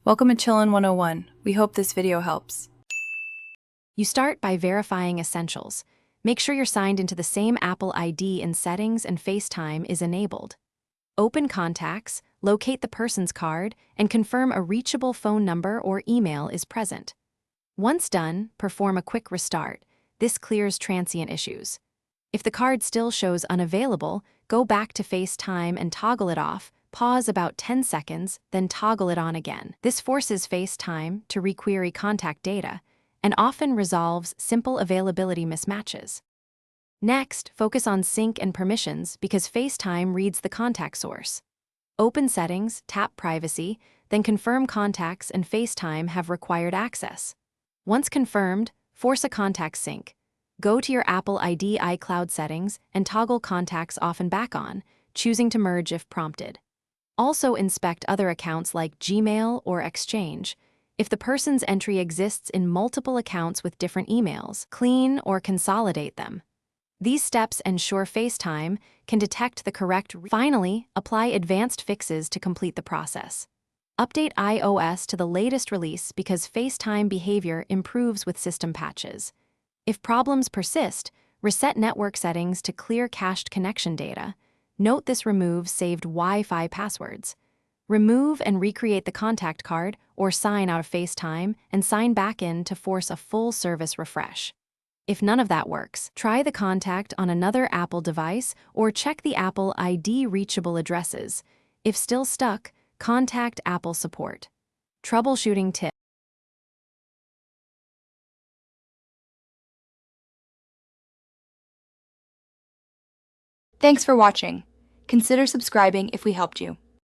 Welcome to Chillin' 101. We hope this video helps. You start by verifying essentials. Make sure you're signed into the same Apple ID in Settings and FaceTime is enabled. Open Contacts, locate the person's card, and confirm a reachable phone number or email is present. Once done, perform a quick restart. This clears transient issues. If the card still shows unavailable, go back to FaceTime and toggle it off. Pause about 10 seconds, then toggle it on again. This forces FaceTime to requery contact data and often resolves simple availability mismatches. Next, focus on sync and permissions because FaceTime reads the contact source. Open Settings, tap Privacy, then confirm contacts and FaceTime have required access. Once confirmed, force a contact sync. Go to your Apple ID iCloud settings and toggle contacts off and back on, choosing to merge if prompted. Also inspect other accounts like Gmail or Exchange. If the person's entry exists in multiple accounts with different emails, clean or consolidate them. These steps ensure FaceTime can detect the correct. Finally, apply advanced fixes to complete the process. Update iOS to the latest release because FaceTime behavior improves with system patches. If problems persist, reset network settings to clear cached connection data. Note this removes saved Wi-Fi passwords. Remove and recreate the contact card or sign out of FaceTime and sign back in to force a full service refresh. If none of that works, try the contact on another Apple device or check the Apple ID reachable addresses. If still stuck, contact Apple support. Troubleshooting tip. Thanks for watching. Consider subscribing if we helped you.